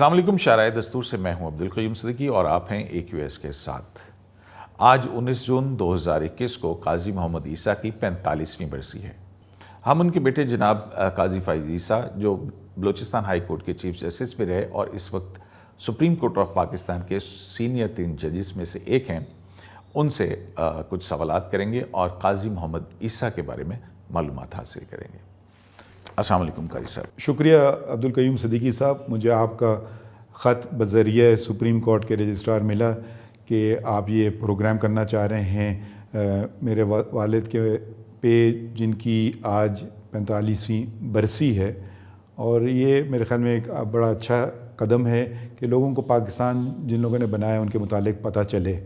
السلام علیکم. شارع دستور سے میں ہوں عبدالقیوم صدیقی اور آپ ہیں AQS کے ساتھ. آج 19 جون 2021 کو قاضی محمد عیسیٰ کی 45ویں برسی ہے. ہم ان کے بیٹے جناب قاضی فائز عیسیٰ جو بلوچستان ہائی کورٹ کے چیف جسٹس بھی رہے اور اس وقت سپریم کورٹ آف پاکستان کے سینئر 3 ججز میں سے ایک ہیں، ان سے کچھ سوالات کریں گے اور قاضی محمد عیسیٰ کے بارے میں معلومات حاصل کریں گے. السلام علیکم قاضی صاحب. شکریہ عبدالقیوم صدیقی صاحب. مجھے آپ کا خط بذریعہ سپریم کورٹ کے رجسٹرار ملا کہ آپ یہ پروگرام کرنا چاہ رہے ہیں میرے والد کے پہ جن کی آج 45ویں برسی ہے، اور یہ میرے خیال میں ایک بڑا اچھا قدم ہے کہ لوگوں کو پاکستان جن لوگوں نے بنایا ان کے متعلق پتہ چلے.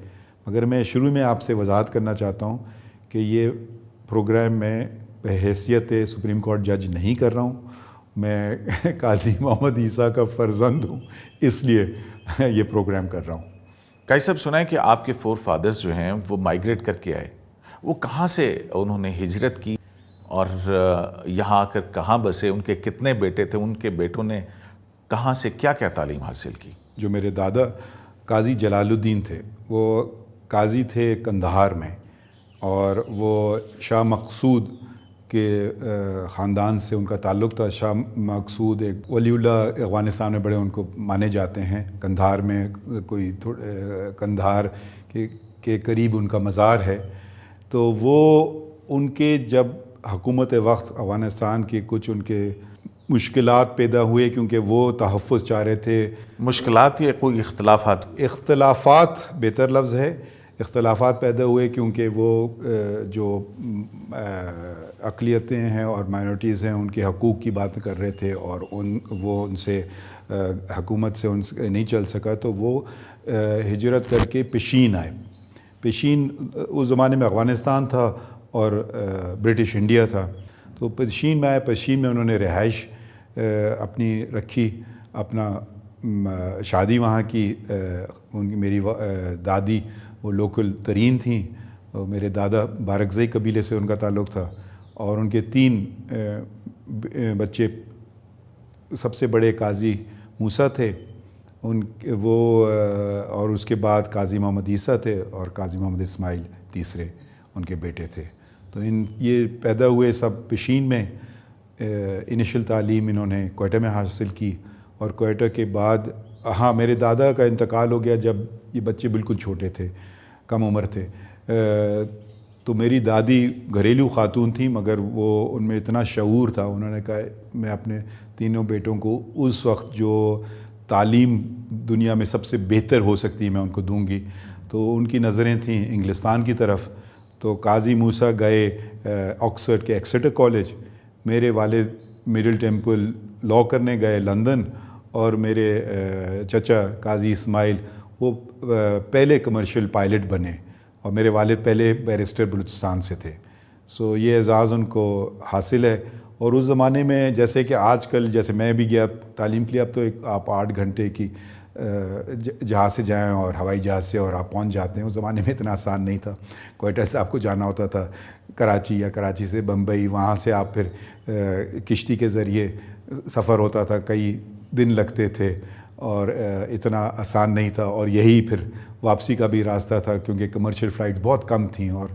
مگر میں شروع میں آپ سے وضاحت کرنا چاہتا ہوں کہ یہ پروگرام میں بحیثیت سپریم کورٹ جج نہیں کر رہا ہوں. میں قاضی محمد عیسیٰ کا فرزند ہوں، اس لیے یہ پروگرام کر رہا ہوں. قاضی صاحب، سنا ہے کہ آپ کے فور فادرز جو ہیں وہ مائیگریٹ کر کے آئے. وہ کہاں سے انہوں نے ہجرت کی اور یہاں آ کر کہاں بسے؟ ان کے کتنے بیٹے تھے؟ ان کے بیٹوں نے کہاں سے کیا کیا تعلیم حاصل کی؟ جو میرے دادا قاضی جلال الدین تھے، وہ قاضی تھے قندھار میں، اور وہ شاہ مقصود کے خاندان سے ان کا تعلق تھا. شاہ مقصود ایک ولی اللہ افغانستان میں بڑے ان کو مانے جاتے ہیں. قندھار میں کوئی قندھار کے قریب ان کا مزار ہے. تو وہ ان کے جب حکومت وقت افغانستان کے کچھ ان کے مشکلات پیدا ہوئے، کیونکہ وہ تحفظ چاہ رہے تھے. مشکلات یا کوئی اختلافات بہتر لفظ ہے. اختلافات پیدا ہوئے کیونکہ وہ جو اقلیتیں ہیں اور مائنورٹیز ہیں ان کے حقوق کی بات کر رہے تھے، اور وہ ان سے حکومت سے نہیں چل سکا، تو وہ ہجرت کر کے پشین آئے. پشین اس زمانے میں افغانستان تھا اور برٹش انڈیا تھا. تو پشین میں آئے. پشین میں انہوں نے رہائش اپنی رکھی، اپنا شادی وہاں کی. میری دادی وہ لوکل ترین تھیں. میرے دادا بارکزئی قبیلے سے ان کا تعلق تھا، اور ان کے 3 بچے. سب سے بڑے قاضی موسیٰ تھے اور اس کے بعد قاضی محمد عیسیٰ تھے، اور قاضی محمد اسماعیل تیسرے ان کے بیٹے تھے. تو یہ پیدا ہوئے سب پشین میں. انیشل تعلیم انہوں نے کوئٹہ میں حاصل کی، اور کوئٹہ کے بعد میرے دادا کا انتقال ہو گیا جب یہ بچے بالکل چھوٹے تھے، کم عمر تھے. تو میری دادی گھریلو خاتون تھیں، مگر وہ ان میں اتنا شعور تھا. انہوں نے کہا میں اپنے تینوں بیٹوں کو اس وقت جو تعلیم دنیا میں سب سے بہتر ہو سکتی میں ان کو دوں گی. تو ان کی نظریں تھیں انگلستان کی طرف. تو قاضی موسیٰ گئے آکسفورڈ کے ایکسیٹر کالج. میرے والد مڈل ٹیمپل لاء کرنے گئے لندن، اور میرے چچا قاضی اسماعیل وہ پہلے کمرشل پائلٹ بنے، اور میرے والد پہلے بیرسٹر بلوچستان سے تھے. سو یہ اعزاز ان کو حاصل ہے. اور اس زمانے میں جیسے کہ آج کل جیسے میں بھی گیا تعلیم کے لیے، اب تو آپ 8 گھنٹے کی جہاز سے جائیں اور ہوائی جہاز سے اور آپ پہنچ جاتے ہیں. اس زمانے میں اتنا آسان نہیں تھا. کوئٹہ سے آپ کو جانا ہوتا تھا کراچی، یا کراچی سے بمبئی، وہاں سے آپ پھر کشتی کے ذریعے سفر ہوتا تھا. کئی دن لگتے تھے اور اتنا آسان نہیں تھا. اور یہی پھر واپسی کا بھی راستہ تھا، کیونکہ کمرشل فلائٹس بہت کم تھیں اور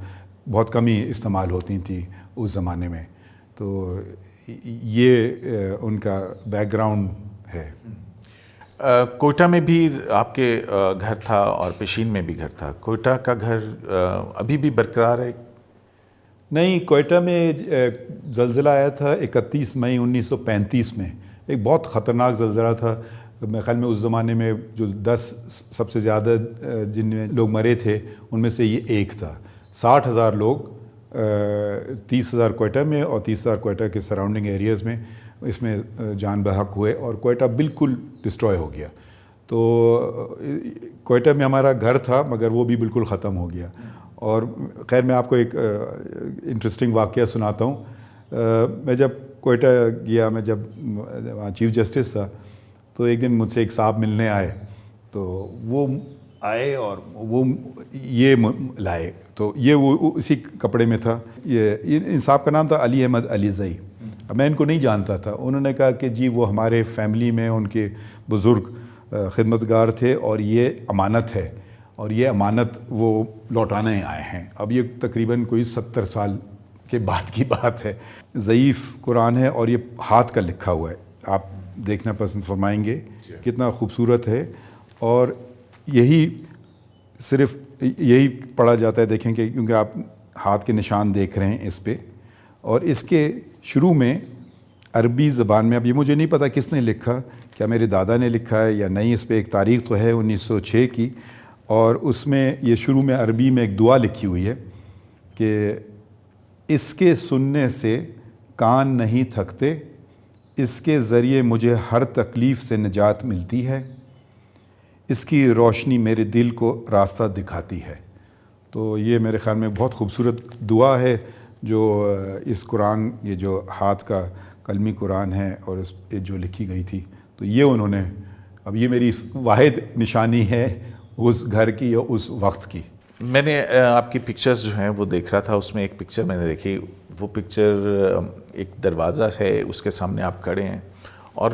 بہت کم ہی استعمال ہوتی تھیں اس زمانے میں. تو یہ ان کا بیک گراؤنڈ ہے. کوئٹہ میں بھی آپ کے گھر تھا اور پشین میں بھی گھر تھا. کوئٹہ کا گھر ابھی بھی برقرار ہے؟ نہیں، کوئٹہ میں زلزلہ آیا تھا 31 مئی 1935 میں. ایک بہت خطرناک زلزلہ تھا. میرے خیال میں اس زمانے میں جو 10 سب سے زیادہ جن میں لوگ مرے تھے ان میں سے یہ ایک تھا. 60,000 لوگ، 30,000 کوئٹہ میں اور 30,000 کوئٹہ کے سراؤنڈنگ ایریاز میں اس میں جان بحق ہوئے، اور کوئٹہ بالکل ڈسٹروائے ہو گیا. تو کوئٹہ میں ہمارا گھر تھا، مگر وہ بھی بالکل ختم ہو گیا. اور خیر میں آپ کو ایک انٹرسٹنگ واقعہ سناتا ہوں. میں جب کوئٹہ گیا، میں جب وہاں چیف جسٹس تھا، تو ایک دن مجھ سے ایک صاحب ملنے آئے. تو وہ آئے اور وہ یہ لائے. تو یہ وہ اسی کپڑے میں تھا. یہ ان صاحب کا نام تھا علی احمد علیزئی. میں ان کو نہیں جانتا تھا. انہوں نے کہا کہ جی وہ ہمارے فیملی میں ان کے بزرگ خدمتگار تھے اور یہ امانت ہے، اور یہ امانت وہ لوٹانے آئے ہیں۔ اب یہ تقریباً کوئی 70 سال کے بعد کی بات ہے۔ ضعیف قرآن ہے اور یہ ہاتھ کا لکھا ہوا ہے، آپ دیکھنا پسند فرمائیں گے کتنا خوبصورت ہے، اور یہی صرف یہی پڑھا جاتا ہے، دیکھیں کہ کیونکہ آپ ہاتھ کے نشان دیکھ رہے ہیں اس پہ، اور اس کے شروع میں عربی زبان میں، اب یہ مجھے نہیں پتہ کس نے لکھا، کیا میرے دادا نے لکھا ہے یا نہیں، اس پہ ایک تاریخ تو ہے 1906 کی، اور اس میں یہ شروع میں عربی میں ایک دعا لکھی ہوئی ہے کہ اس کے سننے سے کان نہیں تھکتے، اس کے ذریعے مجھے ہر تکلیف سے نجات ملتی ہے، اس کی روشنی میرے دل کو راستہ دکھاتی ہے۔ تو یہ میرے خیال میں بہت خوبصورت دعا ہے جو اس قرآن، یہ جو ہاتھ کا قلمی قرآن ہے اور اس پہ جو لکھی گئی تھی، تو یہ انہوں نے، اب یہ میری واحد نشانی ہے اس گھر کی یا اس وقت کی۔ میں نے آپ کی پکچرز جو ہیں وہ دیکھ رہا تھا، اس میں ایک پکچر میں نے دیکھی، وہ پکچر ایک دروازہ ہے، اس کے سامنے آپ کھڑے ہیں اور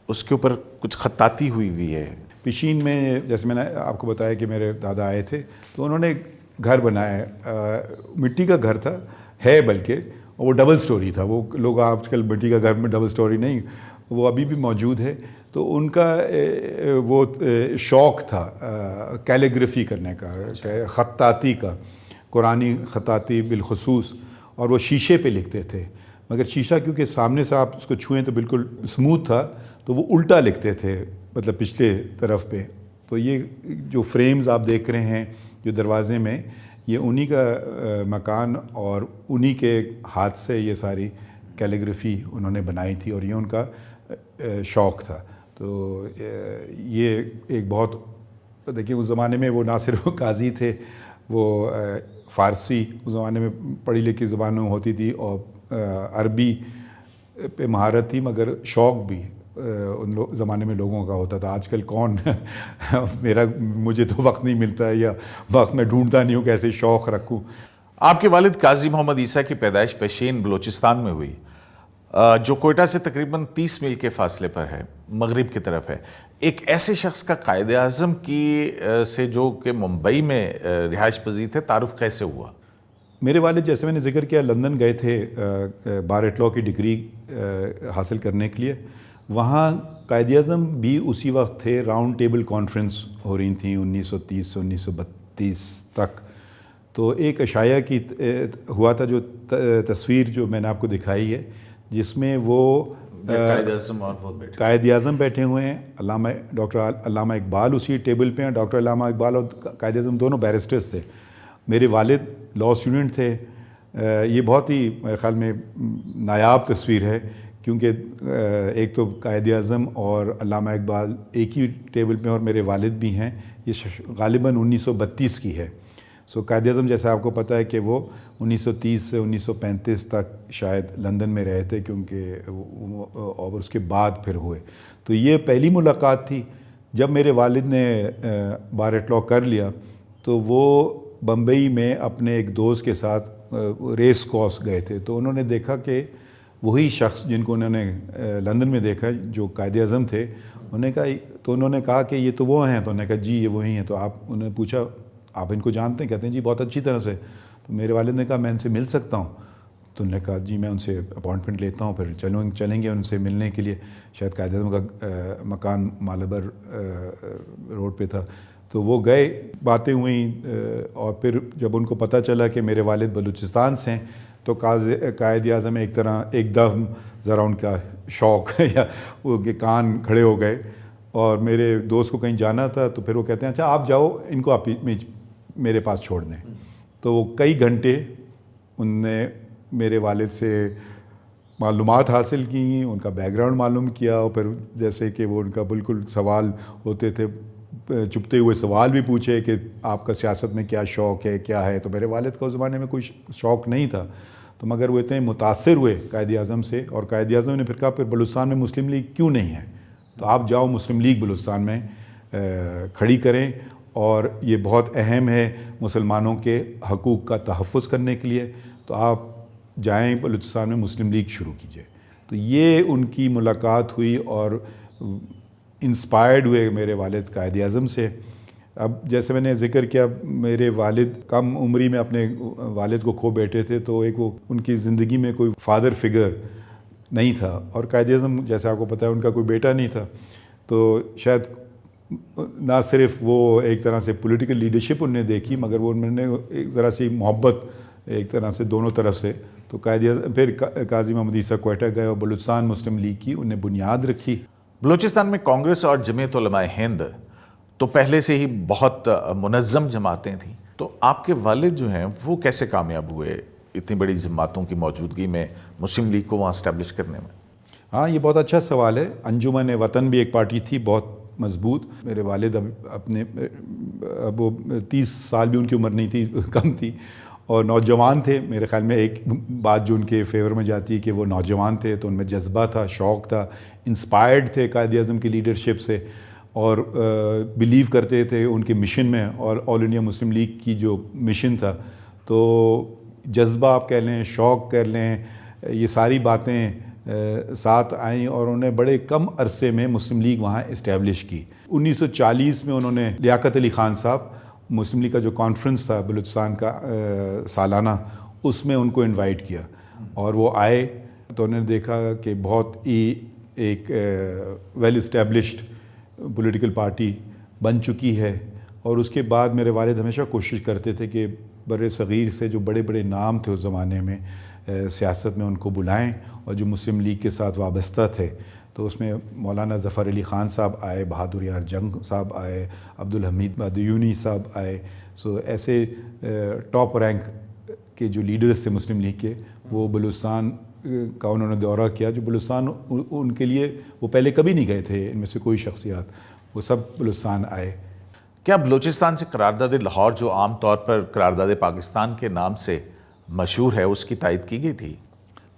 اس کے اوپر کچھ خطاطی ہوئی ہے۔ پشین میں جیسے میں نے آپ کو بتایا کہ میرے دادا آئے تھے تو انہوں نے گھر بنایا، مٹی کا گھر تھا، ہے بلکہ وہ ڈبل سٹوری تھا، وہ لوگ آج کل مٹی کا گھر میں ڈبل سٹوری نہیں، وہ ابھی بھی موجود ہے۔ تو ان کا وہ شوق تھا کیلیگرافی کرنے کا، خطاطی کا، قرآنی خطاطی بالخصوص، اور وہ شیشے پہ لکھتے تھے، مگر شیشہ کیونکہ سامنے سے آپ اس کو چھوئیں تو بالکل اسموتھ تھا، تو وہ الٹا لکھتے تھے، مطلب پچھلے طرف پہ۔ تو یہ جو فریمز آپ دیکھ رہے ہیں جو دروازے میں، یہ انہی کا مکان اور انہی کے ہاتھ سے یہ ساری کیلیگرافی انہوں نے بنائی تھی، اور یہ ان کا شوق تھا۔ تو یہ ایک بہت، دیکھیں اس زمانے میں وہ نہ صرف قاضی تھے، وہ فارسی اس زمانے میں پڑھی لکھی زبانوں ہوتی تھی، اور عربی پہ مہارت تھی، مگر شوق بھی ان زمانے میں لوگوں کا ہوتا تھا۔ آج کل کون مجھے تو وقت نہیں ملتا ہے، یا وقت میں ڈھونڈتا نہیں ہوں کہ ایسے شوق رکھوں۔ آپ کے والد قاضی محمد عیسیٰ کی پیدائش پیشین بلوچستان میں ہوئی، جو کوئٹہ سے تقریباً 30 میل کے فاصلے پر ہے، مغرب کی طرف ہے۔ ایک ایسے شخص کا قائد اعظم کی سے جو کہ ممبئی میں رہائش پذیر تھے، تعارف کیسے ہوا؟ میرے والد، جیسے میں نے ذکر کیا، لندن گئے تھے بار ایٹ لاء کی ڈگری حاصل کرنے کے لیے۔ وہاں قائد اعظم بھی اسی وقت تھے، راؤنڈ ٹیبل کانفرنس ہو رہی تھیں 1930 سے 1932 تک۔ تو ایک عشایہ کی ہوا تھا، جو تصویر جو میں نے آپ کو دکھائی ہے، جس میں وہ قائد اعظم بیٹھے ہوئے ہیں، ڈاکٹر علامہ اقبال اسی ٹیبل پہ ہیں، ڈاکٹر علامہ اقبال اور قائد اعظم دونوں بیرسٹرز تھے۔ میرے والد لاء اسٹوڈنٹ تھے۔ یہ بہت ہی میرے خیال میں نایاب تصویر ہے، کیونکہ ایک تو قائد اعظم اور علامہ اقبال ایک ہی ٹیبل پہ، اور میرے والد بھی ہیں۔ یہ غالباً 1932 کی ہے۔ قائد اعظم جیسا آپ کو پتہ ہے کہ وہ 1930 سے 1935 تک شاید لندن میں رہے تھے، کیونکہ اور اس کے بعد پھر ہوئے۔ تو یہ پہلی ملاقات تھی۔ جب میرے والد نے بار ایٹ لاء کر لیا تو وہ بمبئی میں اپنے ایک دوست کے ساتھ ریس کورس گئے تھے، تو انہوں نے دیکھا کہ وہی شخص جن کو انہوں نے لندن میں دیکھا جو قائد اعظم تھے، انہوں نے کہا کہ یہ تو وہ ہیں، تو انہوں نے کہا جی یہ وہی ہیں۔ تو انہوں نے پوچھا آپ ان کو جانتے ہیں؟ کہتے ہیں جی بہت اچھی طرح سے۔ تو میرے والد نے کہا میں ان سے مل سکتا ہوں؟ تو انہوں نے کہا جی میں ان سے اپوائنٹمنٹ لیتا ہوں، پھر چلیں گے ان سے ملنے کے لیے۔ شاید قائد اعظم کا مکان مالبر روڈ پہ تھا۔ تو وہ گئے، باتیں ہوئیں، اور پھر جب ان کو پتہ چلا کہ میرے والد بلوچستان سے ہیں، تو قائد اعظم ایک دم ذرا ان کا شوق یا وہ کہ کان کھڑے ہو گئے، اور میرے دوست کو کہیں جانا تھا، تو پھر وہ کہتے ہیں اچھا آپ جاؤ، ان کو آپ میرے پاس چھوڑ دیں۔ تو وہ کئی گھنٹے ان نے میرے والد سے معلومات حاصل کی، ان کا بیک گراؤنڈ معلوم کیا، اور پھر جیسے کہ وہ ان کا بالکل سوال ہوتے تھے، چپتے ہوئے سوال بھی پوچھے کہ آپ کا سیاست میں کیا شوق ہے، کیا ہے۔ تو میرے والد کا اس زمانے میں کوئی شوق نہیں تھا، تو مگر وہ اتنے متاثر ہوئے قائد اعظم سے، اور قائد اعظم نے پھر کہا پھر بلوچستان میں مسلم لیگ کیوں نہیں ہے، تو آپ جاؤ مسلم لیگ بلوچستان میں کھڑی کریں، اور یہ بہت اہم ہے مسلمانوں کے حقوق کا تحفظ کرنے کے لیے، تو آپ جائیں بلوچستان میں مسلم لیگ شروع کیجیے۔ تو یہ ان کی ملاقات ہوئی، اور انسپائرڈ ہوئے میرے والد قائد اعظم سے. اب جیسے میں نے ذکر کیا میرے والد کم عمری میں اپنے والد کو کھو بیٹھے تھے, تو ایک وہ ان کی زندگی میں کوئی فادر فگر نہیں تھا, اور قائد اعظم جیسے آپ کو پتہ ہے ان کا کوئی بیٹا نہیں تھا. تو شاید نہ صرف وہ ایک طرح سے پولیٹیکل لیڈرشپ انہوں نے دیکھی, مگر وہ انہوں نے ایک ذرا سی محبت ایک طرح سے دونوں طرف سے. تو قائد اعظم پھر قاضی محمد عیسیٰ کوئٹہ گئے اور بلوچستان مسلم لیگ کی انہیں بنیاد رکھی. بلوچستان میں کانگریس اور جمعیت علماء ہند تو پہلے سے ہی بہت منظم جماعتیں تھیں, تو آپ کے والد جو ہیں وہ کیسے کامیاب ہوئے اتنی بڑی جماعتوں کی موجودگی میں مسلم لیگ کو وہاں اسٹیبلش کرنے میں؟ ہاں, یہ بہت اچھا سوال ہے. انجمن وطن بھی ایک پارٹی تھی بہت مضبوط. میرے والد اب وہ 30 سال بھی ان کی عمر نہیں تھی, کم تھی, اور نوجوان تھے. میرے خیال میں ایک بات جو ان کے فیور میں جاتی ہے کہ وہ نوجوان تھے, تو ان میں جذبہ تھا, شوق تھا, انسپائرڈ تھے قائد اعظم کی لیڈرشپ سے, اور بلیو کرتے تھے ان کے مشن میں, اور آل انڈیا مسلم لیگ کی جو مشن تھا. تو جذبہ آپ کہہ لیں, شوق کر لیں, یہ ساری باتیں ساتھ آئیں, اور انہوں نے بڑے کم عرصے میں مسلم لیگ وہاں اسٹیبلش کی. 1940 میں انہوں نے لیاقت علی خان صاحب, مسلم لیگ کا جو کانفرنس تھا بلوچستان کا سالانہ, اس میں ان کو انوائٹ کیا, اور وہ آئے. تو انہوں نے دیکھا کہ بہت ہی ایک ویل اسٹیبلشڈ پولیٹیکل پارٹی بن چکی ہے. اور اس کے بعد میرے والد ہمیشہ کوشش کرتے تھے کہ بر صغیر سے جو بڑے بڑے نام تھے اس زمانے میں سیاست میں, ان کو بلائیں, اور جو مسلم لیگ کے ساتھ وابستہ تھے. تو اس میں مولانا ظفر علی خان صاحب آئے, بہادر یار جنگ صاحب آئے, عبدالحمید بادیونی صاحب آئے. سو ایسے ٹاپ رینک کے جو لیڈرز تھے مسلم لیگ کے, وہ بلوچستان کا انہوں نے دورہ کیا. جو بلوچستان ان کے لیے وہ پہلے کبھی نہیں گئے تھے, ان میں سے کوئی شخصیات, وہ سب بلوچستان آئے. کیا بلوچستان سے قرارداد لاہور جو عام طور پر قرارداد پاکستان کے نام سے مشہور ہے, اس کی تائید کی گئی تھی؟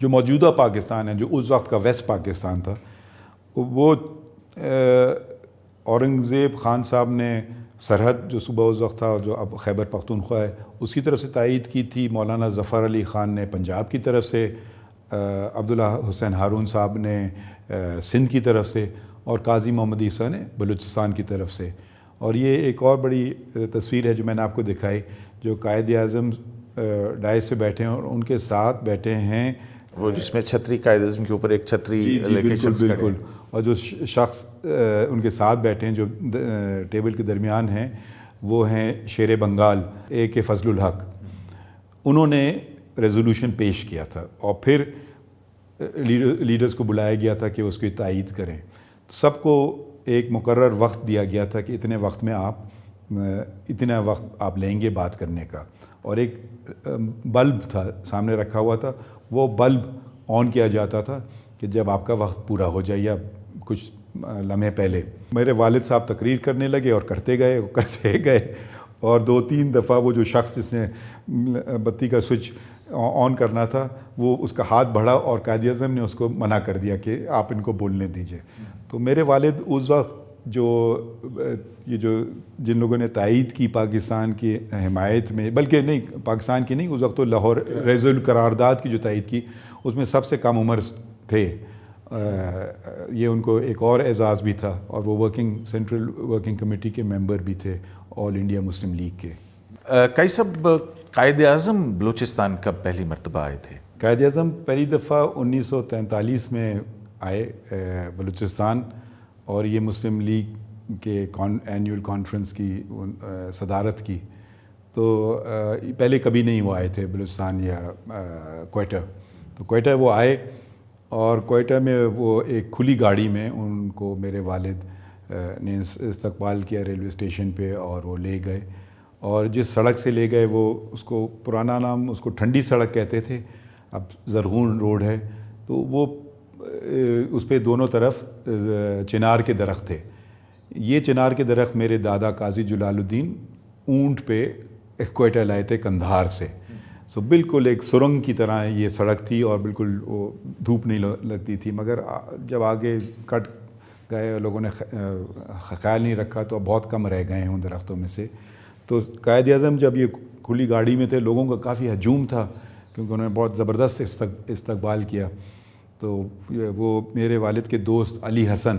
جو موجودہ پاکستان ہے, جو اس وقت کا ویسٹ پاکستان تھا, وہ اورنگزیب خان صاحب نے سرحد جو صوبہ اس وقت تھا, جو اب خیبر پختونخوا ہے, اس کی طرف سے تائید کی تھی. مولانا ظفر علی خان نے پنجاب کی طرف سے, عبداللہ حسین ہارون صاحب نے سندھ کی طرف سے, اور قاضی محمد عیسیٰ نے بلوچستان کی طرف سے. اور یہ ایک اور بڑی تصویر ہے جو میں نے آپ کو دکھائی, جو قائد اعظم ڈائس پہ بیٹھے ہیں اور ان کے ساتھ بیٹھے ہیں, وہ جس میں چھتری قائد اعظم کے اوپر ایک چھتری لے کے شخص کھڑے ہیں. بالکل. اور جو شخص ان کے ساتھ بیٹھے ہیں جو ٹیبل کے درمیان ہیں, وہ ہیں شیر بنگال اے کے فضل الحق. انہوں نے ریزولوشن پیش کیا تھا, اور پھر لیڈرز کو بلایا گیا تھا کہ اس کی تائید کریں. سب کو ایک مقرر وقت دیا گیا تھا کہ اتنے وقت میں اتنا وقت آپ لیں گے بات کرنے کا. اور ایک بلب تھا سامنے رکھا ہوا تھا, وہ بلب آن کیا جاتا تھا کہ جب آپ کا وقت پورا ہو جائے یا کچھ لمحے پہلے. میرے والد صاحب تقریر کرنے لگے اور کرتے گئے, اور 2-3 دفعہ وہ جو شخص جس نے بتی کا سوئچ آن کرنا تھا, وہ اس کا ہاتھ بڑھا, اور قائد اعظم نے اس کو منع کر دیا کہ آپ ان کو بولنے دیجئے. تو میرے والد اس وقت یہ جو جن لوگوں نے تائید کی پاکستان کی حمایت میں, بلکہ نہیں پاکستان کی نہیں, اس وقت تو لاہور قرارداد کی جو تائید کی, اس میں سب سے کم عمر تھے. یہ ان کو ایک اور اعزاز بھی تھا, اور وہ سینٹرل ورکنگ کمیٹی کے ممبر بھی تھے آل انڈیا مسلم لیگ کے. کئی سب قائد اعظم بلوچستان کب پہلی مرتبہ آئے تھے؟ قائد اعظم پہلی دفعہ 1943 میں آئے بلوچستان, اور یہ مسلم لیگ کے اینیول کانفرنس کی صدارت کی. تو پہلے کبھی نہیں وہ آئے تھے بلوچستان یا کوئٹہ. تو کوئٹہ وہ آئے, اور کوئٹہ میں وہ ایک کھلی گاڑی میں ان کو میرے والد نے استقبال کیا ریلوے اسٹیشن پہ, اور وہ لے گئے. اور جس سڑک سے لے گئے, وہ اس کو پرانا نام اس کو ٹھنڈی سڑک کہتے تھے, اب زرغون روڈ ہے. تو وہ اس پہ دونوں طرف چنار کے درخت تھے. یہ چنار کے درخت میرے دادا قاضی جلال الدین اونٹ پہ کوئٹہ لائے تھے کندھار سے. سو بالکل ایک سرنگ کی طرح یہ سڑک تھی, اور بالکل وہ دھوپ نہیں لگتی تھی. مگر جب آگے کٹ گئے, لوگوں نے خیال نہیں رکھا, تو اب بہت کم رہ گئے ہیں ان درختوں میں سے. تو قائد اعظم جب یہ کھلی گاڑی میں تھے, لوگوں کا کافی ہجوم تھا, کیونکہ انہوں نے بہت زبردست استقبال کیا. تو وہ میرے والد کے دوست علی حسن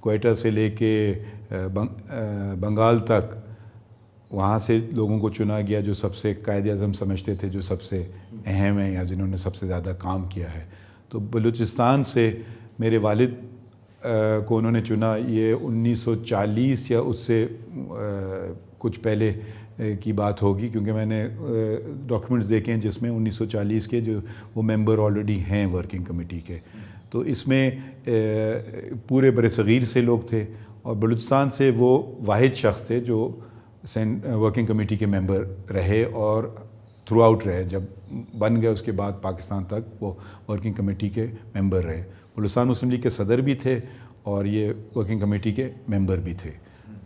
کوئٹہ سے لے کے بنگال تک وہاں سے لوگوں کو چنا گیا جو سب سے قائد اعظم سمجھتے تھے جو سب سے اہم ہیں یا جنہوں نے سب سے زیادہ کام کیا ہے. تو بلوچستان سے میرے والد کو انہوں نے چنا. یہ 1940 یا اس سے کچھ پہلے کی بات ہوگی, کیونکہ میں نے ڈاکیومنٹس دیکھے ہیں جس میں 1940 کے جو وہ ممبر آلریڈی ہیں ورکنگ کمیٹی کے. تو اس میں پورے بر صغیر سے لوگ تھے اور بلوچستان سے وہ واحد شخص تھے جو ورکنگ کمیٹی کے ممبر رہے اور تھرو آؤٹ رہے. جب بن گئے اس کے بعد پاکستان تک وہ ورکنگ کمیٹی کے ممبر رہے. بلوچستان مسلم لیگ کے صدر بھی تھے اور یہ ورکنگ کمیٹی کے ممبر بھی تھے.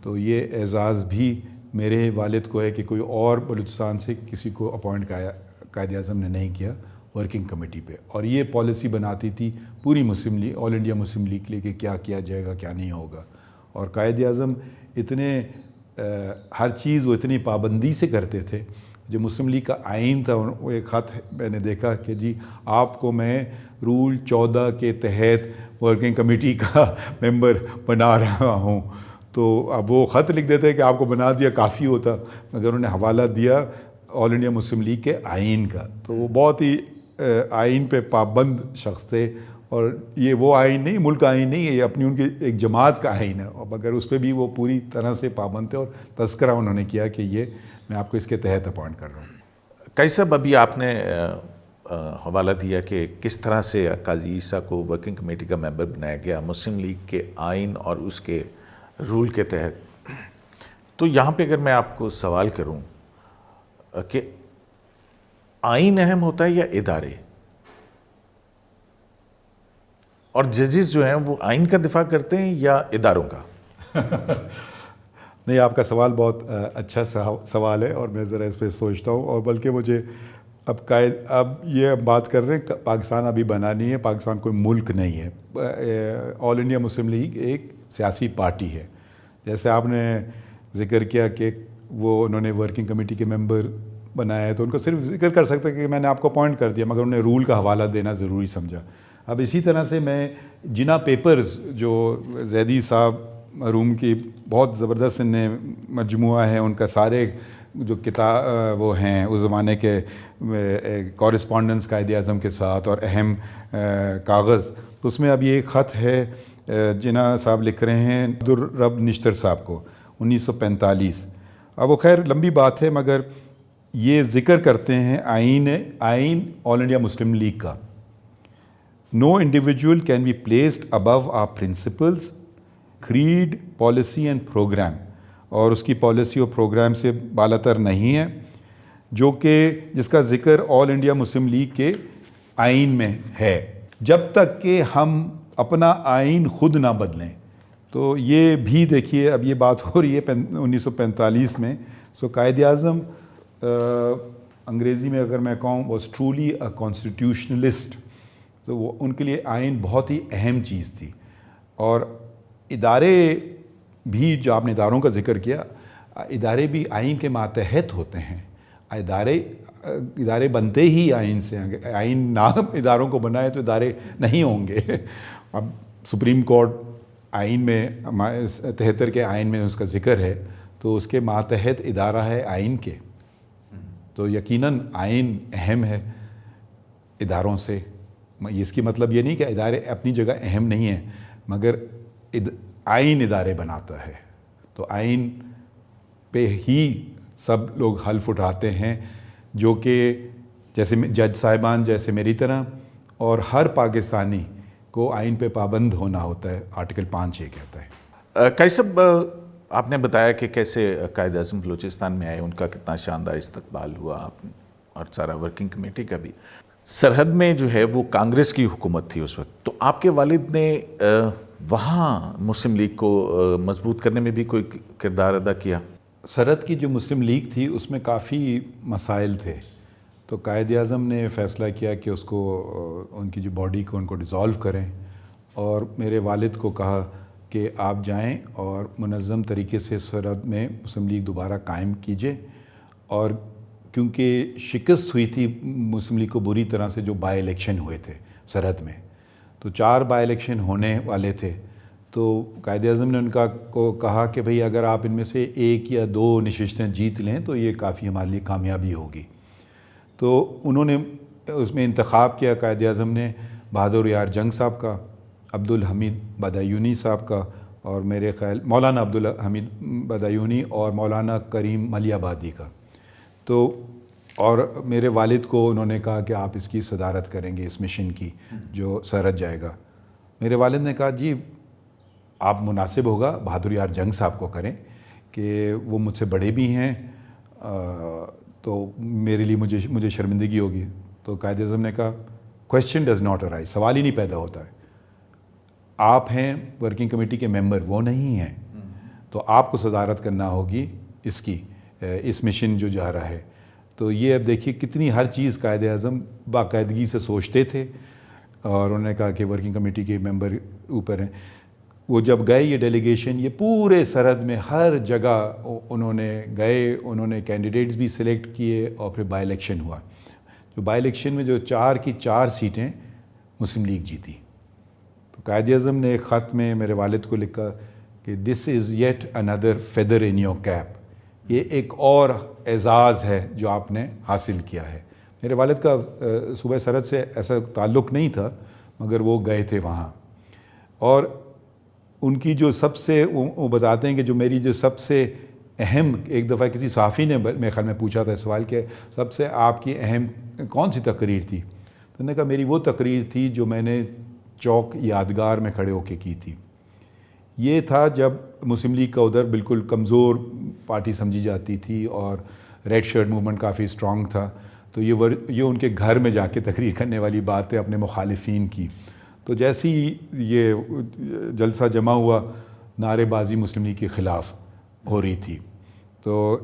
تو یہ اعزاز بھی میرے والد کو ہے کہ کوئی اور بلوچستان سے کسی کو اپوائنٹ قائد اعظم نے نہیں کیا ورکنگ کمیٹی پہ. اور یہ پالیسی بناتی تھی پوری مسلم لیگ, آل انڈیا مسلم لیگ کے لیے کہ کیا کیا جائے گا کیا نہیں ہوگا. اور قائد اعظم اتنے ہر چیز وہ اتنی پابندی سے کرتے تھے. جو مسلم لیگ کا آئین تھا وہ ایک خط میں نے دیکھا کہ جی آپ کو میں رول 14 کے تحت ورکنگ کمیٹی کا ممبر بنا رہا ہوں. تو اب وہ خط لکھ دیتے کہ آپ کو بنا دیا کافی ہوتا, مگر انہوں نے حوالہ دیا آل انڈیا مسلم لیگ کے آئین کا. تو وہ بہت ہی آئین پہ پابند شخص تھے. اور یہ وہ آئین نہیں, ملک آئین نہیں ہے, یہ اپنی ان کی ایک جماعت کا آئین ہے, اور مگر اس پہ بھی وہ پوری طرح سے پابند تھے. اور تذکرہ انہوں نے کیا کہ یہ میں آپ کو اس کے تحت اپوائنٹ کر رہا ہوں. قائد صاحب, ابھی آپ نے حوالہ دیا کہ کس طرح سے قاضی عیسیٰ کو ورکنگ کمیٹی کا ممبر بنایا گیا مسلم لیگ کے آئین اور اس کے رول کے تحت. تو یہاں پہ اگر میں آپ کو سوال کروں کہ آئین اہم ہوتا ہے یا ادارے, اور ججز جو ہیں وہ آئین کا دفاع کرتے ہیں یا اداروں کا؟ نہیں, آپ کا سوال بہت اچھا سوال ہے اور میں ذرا اس پہ سوچتا ہوں. اور بلکہ مجھے اب یہ بات کر رہے ہیں پاکستان ابھی بنا نہیں ہے, پاکستان کوئی ملک نہیں ہے. آل انڈیا مسلم لیگ ایک سیاسی پارٹی ہے. جیسے آپ نے ذکر کیا کہ وہ انہوں نے ورکنگ کمیٹی کے ممبر بنایا ہے, تو ان کو صرف ذکر کر سکتے کہ میں نے آپ کو اپوائنٹ کر دیا, مگر انہوں نے رول کا حوالہ دینا ضروری سمجھا. اب اسی طرح سے میں جنا پیپرز جو زیدی صاحب روم کی بہت زبردست نے مجموعہ ہے, ان کا سارے جو کتاب وہ ہیں اس زمانے کے کورسپونڈنس قائد اعظم کے ساتھ اور اہم کاغذ, تو اس میں اب یہ ایک خط ہے جنا صاحب لکھ رہے ہیں عبدالرب نشتر صاحب کو 1945. اب وہ خیر لمبی بات ہے, مگر یہ ذکر کرتے ہیں آئین آل انڈیا مسلم لیگ کا. No individual can be placed above our principles, creed, policy and program. اور اس کی پالیسی اور پروگرام سے بالاتر نہیں ہے, جو کہ جس کا ذکر آل انڈیا مسلم لیگ کے آئین میں ہے, جب تک کہ ہم اپنا آئین خود نہ بدلیں. تو یہ بھی دیکھیے, اب یہ بات ہو رہی ہے 1945 میں. سو قائد اعظم انگریزی میں اگر میں کہوں was truly a constitutionalist. تو وہ ان کے لیے آئین بہت ہی اہم چیز تھی. اور ادارے بھی, جو آپ نے اداروں کا ذکر کیا, ادارے بھی آئین کے ماتحت ہوتے ہیں. ادارے بنتے ہی آئین سے ہیں. آئین نام اداروں کو بنائے تو ادارے نہیں ہوں گے. اب سپریم کورٹ آئین میں 73 کے آئین میں اس کا ذکر ہے, تو اس کے ماتحت ادارہ ہے آئین کے. تو یقیناً آئین اہم ہے اداروں سے. اس کی مطلب یہ نہیں کہ ادارے اپنی جگہ اہم نہیں ہیں, مگر آئین ادارے بناتا ہے. تو آئین پہ ہی سب لوگ حلف اٹھاتے ہیں, جو کہ جیسے جج صاحبان جیسے میری طرح اور ہر پاکستانی کو آئین پہ پابند ہونا ہوتا ہے. آرٹیکل 5 یہ کہتا ہے. قائد صاحب, آپ نے بتایا کہ کیسے قائد اعظم بلوچستان میں آئے, ان کا کتنا شاندار استقبال ہوا, اور سارا ورکنگ کمیٹی کا بھی. سرحد میں جو ہے وہ کانگریس کی حکومت تھی اس وقت, تو آپ کے والد نے وہاں مسلم لیگ کو مضبوط کرنے میں بھی کوئی کردار ادا کیا؟ سرحد کی جو مسلم لیگ تھی اس میں کافی مسائل تھے. تو قائد اعظم نے فیصلہ کیا کہ اس کو ان کی جو باڈی کو ان کو ڈیزالو کریں, اور میرے والد کو کہا کہ آپ جائیں اور منظم طریقے سے سرحد میں مسلم لیگ دوبارہ قائم کیجیے. اور کیونکہ شکست ہوئی تھی مسلم لیگ کو بری طرح سے جو بائی الیکشن ہوئے تھے سرحد میں, تو 4 بائی الیکشن ہونے والے تھے. تو قائد اعظم نے ان کو کہا کہ بھئی اگر آپ ان میں سے 1 یا 2 نشستیں جیت لیں تو یہ کافی ہمارے لیے کامیابی ہوگی. تو انہوں نے اس میں انتخاب کیا قائد اعظم نے بہادر یار جنگ صاحب کا, عبدالحمید بدایونی صاحب کا, اور میرے خیال مولانا عبدالحمید بدایونی اور مولانا کریم ملی آبادی کا. تو اور میرے والد کو انہوں نے کہا کہ آپ اس کی صدارت کریں گے, اس مشن کی جو سرحد جائے گا. میرے والد نے کہا جی آپ مناسب ہوگا بہادر یار جنگ صاحب کو کریں کہ وہ مجھ سے بڑے بھی ہیں, تو میرے لیے مجھے شرمندگی ہوگی. تو قائد اعظم نے کہا کویسچن ڈز ناٹ ارائز, سوال ہی نہیں پیدا ہوتا ہے. آپ ہیں ورکنگ کمیٹی کے ممبر, وہ نہیں ہیں, تو آپ کو صدارت کرنا ہوگی اس کی, اس مشن جو جا رہا ہے. تو یہ اب دیکھیے کتنی ہر چیز قائد اعظم باقاعدگی سے سوچتے تھے, اور انہوں نے کہا کہ ورکنگ کمیٹی کے ممبر اوپر ہیں. وہ جب گئے یہ ڈیلیگیشن, یہ پورے سرحد میں ہر جگہ انہوں نے گئے, انہوں نے کینڈیڈیٹس بھی سلیکٹ کیے, اور پھر بائی الیکشن ہوا. جو بائی الیکشن میں جو 4 کی 4 سیٹیں مسلم لیگ جیتی. تو قائد اعظم نے ایک خط میں میرے والد کو لکھا کہ this is yet another feather in your cap, یہ ایک اور اعزاز ہے جو آپ نے حاصل کیا ہے. میرے والد کا صوبہ سرحد سے ایسا تعلق نہیں تھا, مگر وہ گئے تھے وہاں. اور ان کی جو سب سے وہ بتاتے ہیں کہ جو میری جو سب سے اہم, ایک دفعہ کسی صحافی نے میرے خیال میں پوچھا تھا سوال کہ سب سے آپ کی اہم کون سی تقریر تھی, تو انہوں نے کہا میری وہ تقریر تھی جو میں نے چوک یادگار میں کھڑے ہو کے کی تھی. یہ تھا جب مسلم لیگ کا ادھر بالکل کمزور پارٹی سمجھی جاتی تھی, اور ریڈ شرٹ موومنٹ کافی اسٹرانگ تھا. تو یہ ان کے گھر میں جا کے تقریر کرنے والی بات ہے اپنے مخالفین کی. تو جیسے ہی یہ جلسہ جمع ہوا, نعرے بازی مسلم لیگ کے خلاف ہو رہی تھی. تو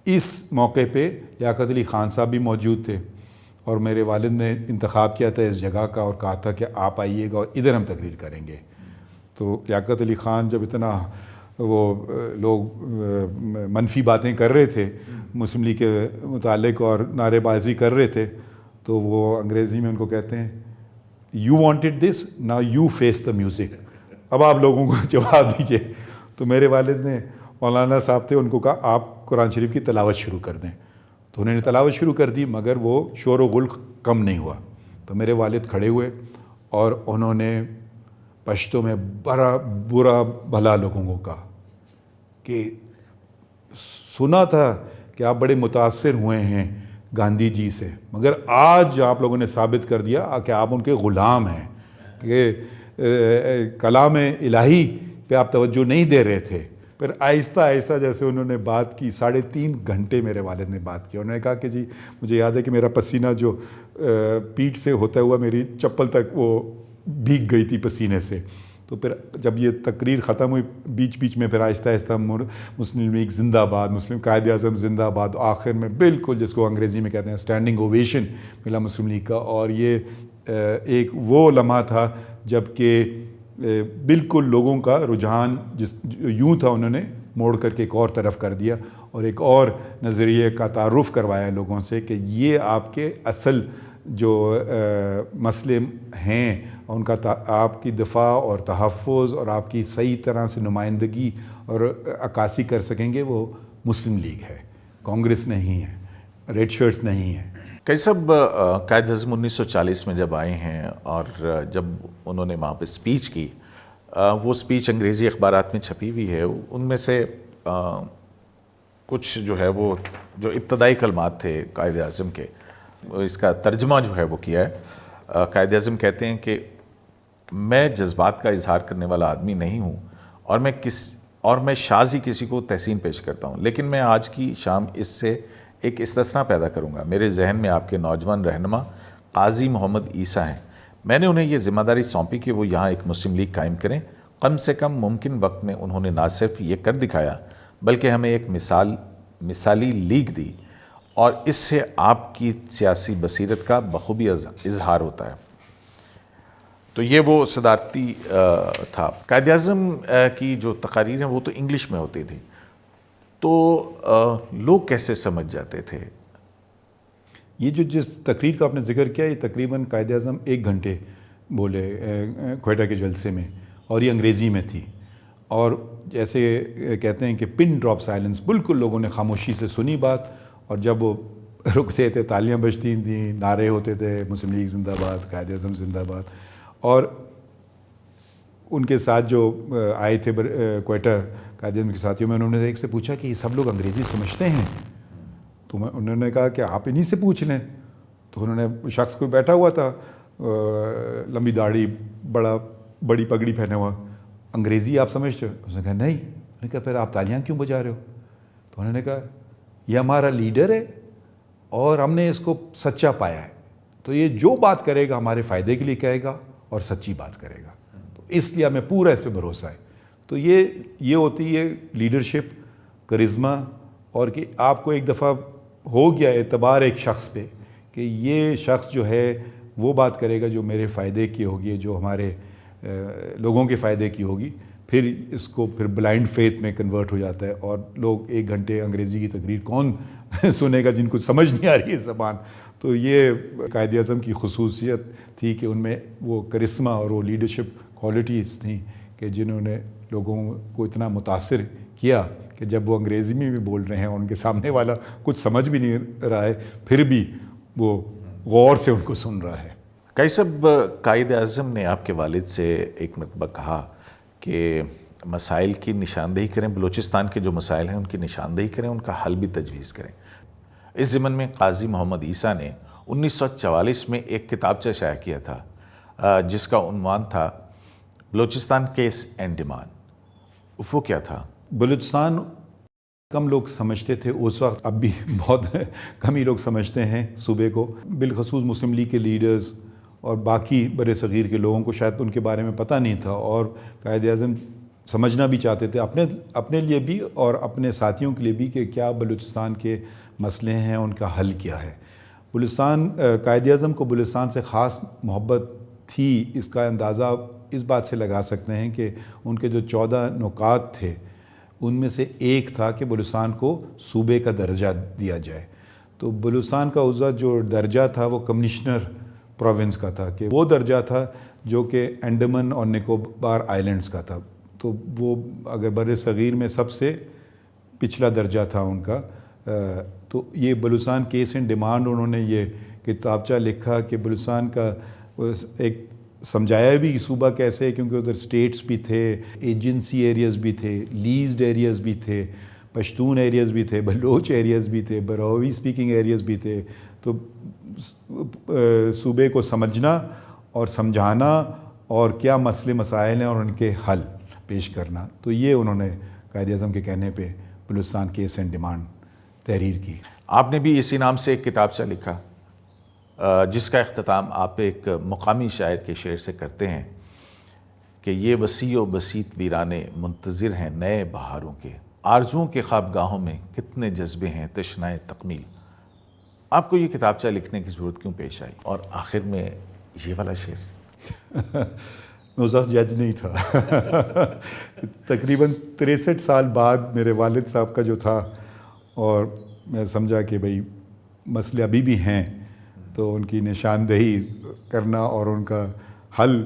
اس موقع پہ لیاقت علی خان صاحب بھی موجود تھے, اور میرے والد نے انتخاب کیا تھا اس جگہ کا, اور کہا تھا کہ آپ آئیے گا اور ادھر ہم تقریر کریں گے. تو لیاقت علی خان جب اتنا وہ لوگ منفی باتیں کر رہے تھے مسلم لیگ کے متعلق اور نعرے بازی کر رہے تھے, تو وہ انگریزی میں ان کو کہتے ہیں you wanted this, now you face the music, اب آپ لوگوں کو جواب دیجیے. تو میرے والد نے, مولانا صاحب تھے, ان کو کہا آپ قرآن شریف کی تلاوت شروع کر دیں. تو انہوں نے تلاوت شروع کر دی, مگر وہ شور و غل کم نہیں ہوا. تو میرے والد کھڑے ہوئے اور انہوں نے پشتوں میں بڑا برا بھلا لوگوں کو کہا کہ سنا تھا کہ آپ بڑے متاثر ہوئے ہیں گاندھی جی سے, مگر آج آپ لوگوں نے ثابت کر دیا کہ آپ ان کے غلام ہیں, کہ کلام الہی پہ آپ توجہ نہیں دے رہے تھے. پھر آہستہ آہستہ جیسے انہوں نے بات کی, 3.5 گھنٹے میرے والد نے بات کی. انہوں نے کہا کہ جی مجھے یاد ہے کہ میرا پسینہ جو پیٹھ سے ہوتا ہوا میری چپل تک وہ بھیگ گئی تھی پسینے سے. تو پھر جب یہ تقریر ختم ہوئی, بیچ بیچ میں پھر آہستہ آہستہ مسلم لیگ زندہ باد, مسلم قائد اعظم زندہ باد, آخر میں بالکل جس کو انگریزی میں کہتے ہیں اسٹینڈنگ اوویشن ملا مسلم لیگ کا. اور یہ ایک وہ لمحہ تھا جب کہ بالکل لوگوں کا رجحان یوں تھا, انہوں نے موڑ کر کے ایک اور طرف کر دیا, اور ایک اور نظریے کا تعارف کروایا لوگوں سے کہ یہ آپ کے اصل جو مسئلے ہیں, ان کا آپ کی دفاع اور تحفظ اور آپ کی صحیح طرح سے نمائندگی اور عکاسی کر سکیں گے, وہ مسلم لیگ ہے, کانگریس نہیں ہے, ریڈ شرٹس نہیں ہیں. کئی سب قائد اعظم 1940 میں جب آئے ہیں اور جب انہوں نے وہاں پہ سپیچ کی, وہ سپیچ انگریزی اخبارات میں چھپی ہوئی ہے. ان میں سے کچھ جو ہے وہ جو ابتدائی کلمات تھے قائد اعظم کے, اس کا ترجمہ جو ہے وہ کیا ہے. قائد اعظم کہتے ہیں کہ میں جذبات کا اظہار کرنے والا آدمی نہیں ہوں, اور میں شاذ ہی کسی کو تحسین پیش کرتا ہوں, لیکن میں آج کی شام اس سے ایک استثناء پیدا کروں گا. میرے ذہن میں آپ کے نوجوان رہنما قاضی محمد عیسیٰ ہیں. میں نے انہیں یہ ذمہ داری سونپی کہ وہ یہاں ایک مسلم لیگ قائم کریں. کم سے کم ممکن وقت میں انہوں نے نہ صرف یہ کر دکھایا بلکہ ہمیں ایک مثالی لیگ دی, اور اس سے آپ کی سیاسی بصیرت کا بخوبی اظہار ہوتا ہے. تو یہ وہ صدارتی تھا. قائد اعظم کی جو تقاریر ہیں وہ تو انگلش میں ہوتی تھی, تو لوگ کیسے سمجھ جاتے تھے؟ یہ جو جس تقریر کا آپ نے ذکر کیا, یہ تقریباً قائد اعظم 1 گھنٹے بولے کوئٹہ کے جلسے میں, اور یہ انگریزی میں تھی، اور جیسے کہتے ہیں کہ پن ڈراپ سائلنس، بالکل لوگوں نے خاموشی سے سنی بات، اور جب وہ رکتے تھے تالیاں بجتی تھیں، نعرے ہوتے تھے مسلم لیگ زندہ باد، قائد اعظم زندہ باد. اور ان کے ساتھ جو آئے تھے کوئٹہ قائد اعظم کے ساتھیوں میں، انہوں نے ایک سے پوچھا کہ یہ سب لوگ انگریزی سمجھتے ہیں؟ تو انہوں نے کہا کہ آپ انہی سے پوچھ لیں. تو انہوں نے شخص کوئی بیٹھا ہوا تھا، لمبی داڑھی، بڑی پگڑی پہنے ہوا، انگریزی آپ سمجھتے ہو؟ اس نے کہا نہیں. انہوں نے کہا پھر آپ تالیاں کیوں بجا رہے ہو؟ تو انہوں نے کہا یہ ہمارا لیڈر ہے اور ہم نے اس کو سچا پایا ہے، تو یہ جو بات کرے گا ہمارے فائدے کے لیے کہے گا اور سچی بات کرے گا، تو اس لیے ہمیں پورا اس پہ بھروسہ ہے. تو یہ ہوتی ہے لیڈرشپ، کرزما، اور کہ آپ کو ایک دفعہ ہو گیا اعتبار ایک شخص پہ کہ یہ شخص جو ہے وہ بات کرے گا جو میرے فائدے کی ہوگی، جو ہمارے لوگوں کے فائدے کی ہوگی، پھر اس کو پھر بلائنڈ فیتھ میں کنورٹ ہو جاتا ہے. اور لوگ 1 گھنٹے انگریزی کی تقریر کون سنے گا جن کو سمجھ نہیں آ رہی ہے زبان. تو یہ قائد اعظم کی خصوصیت تھی کہ ان میں وہ کرسمہ اور وہ لیڈرشپ کوالٹیز تھیں کہ جنہوں نے لوگوں کو اتنا متاثر کیا کہ جب وہ انگریزی میں بھی بول رہے ہیں اور ان کے سامنے والا کچھ سمجھ بھی نہیں رہا ہے، پھر بھی وہ غور سے ان کو سن رہا ہے. قائد صاحب، قائد اعظم نے آپ کے والد سے ایک مرتبہ کہا کہ مسائل کی نشاندہی کریں، بلوچستان کے جو مسائل ہیں ان کی نشاندہی کریں، ان کا حل بھی تجویز کریں. اس ضمن میں قاضی محمد عیسیٰ نے 1944 میں ایک کتابچہ شائع کیا تھا جس کا عنوان تھا بلوچستان کیس اینڈ ڈیمانڈ. وہ کیا تھا؟ بلوچستان کم لوگ سمجھتے تھے اس وقت، اب بھی بہت کم ہی لوگ سمجھتے ہیں صوبے کو، بالخصوص مسلم لیگ کے لیڈرز اور باقی بر صغیر کے لوگوں کو شاید ان کے بارے میں پتہ نہیں تھا، اور قائد اعظم سمجھنا بھی چاہتے تھے اپنے لیے بھی اور اپنے ساتھیوں کے لیے بھی کہ کیا بلوچستان کے مسئلے ہیں، ان کا حل کیا ہے. بلوچستان، قائد اعظم کو بلوچستان سے خاص محبت تھی. اس کا اندازہ اس بات سے لگا سکتے ہیں کہ ان کے جو 14 نکات تھے ان میں سے ایک تھا کہ بلوچستان کو صوبے کا درجہ دیا جائے. تو بلوچستان کا اس وقت جو درجہ تھا وہ کمشنر پروونس کا تھا، کہ وہ درجہ تھا جو کہ انڈمان اور نکوبار آئیلینڈز کا تھا. تو وہ اگر بر صغیر میں سب سے پچھلا درجہ تھا ان کا. تو یہ بلوچستان کیس اینڈ ڈیمانڈ، انہوں نے یہ کتابچہ لکھا کہ بلوچستان کا ایک سمجھایا بھی صوبہ کیسے ہے، کیونکہ ادھر سٹیٹس بھی تھے، ایجنسی ایریاز بھی تھے، لیزڈ ایریاز بھی تھے، پشتون ایریاز بھی تھے، بلوچ ایریاز بھی تھے، براہوی سپیکنگ ایریاز بھی تھے. تو صوبے کو سمجھنا اور سمجھانا اور کیا مسئلے مسائل ہیں اور ان کے حل پیش کرنا، تو یہ انہوں نے قائد اعظم کے کہنے پہ بلوچستان کیس اینڈ ڈیمانڈ تحریر کی. آپ نے بھی اسی نام سے ایک کتابچہ لکھا جس کا اختتام آپ ایک مقامی شاعر کے شعر سے کرتے ہیں کہ یہ وسیع و بسیط ویرانے منتظر ہیں نئے بہاروں کے، آرزوؤں کے خوابگاہوں میں کتنے جذبے ہیں تشنائے تکمیل. آپ کو یہ کتابچہ لکھنے کی ضرورت کیوں پیش آئی، اور آخر میں یہ والا شعر؟ میں اس وقت جج نہیں تھا. تقریباً 63 سال بعد میرے والد صاحب کا جو تھا، اور میں سمجھا کہ بھئی مسئلے ابھی بھی ہیں تو ان کی نشاندہی کرنا اور ان کا حل.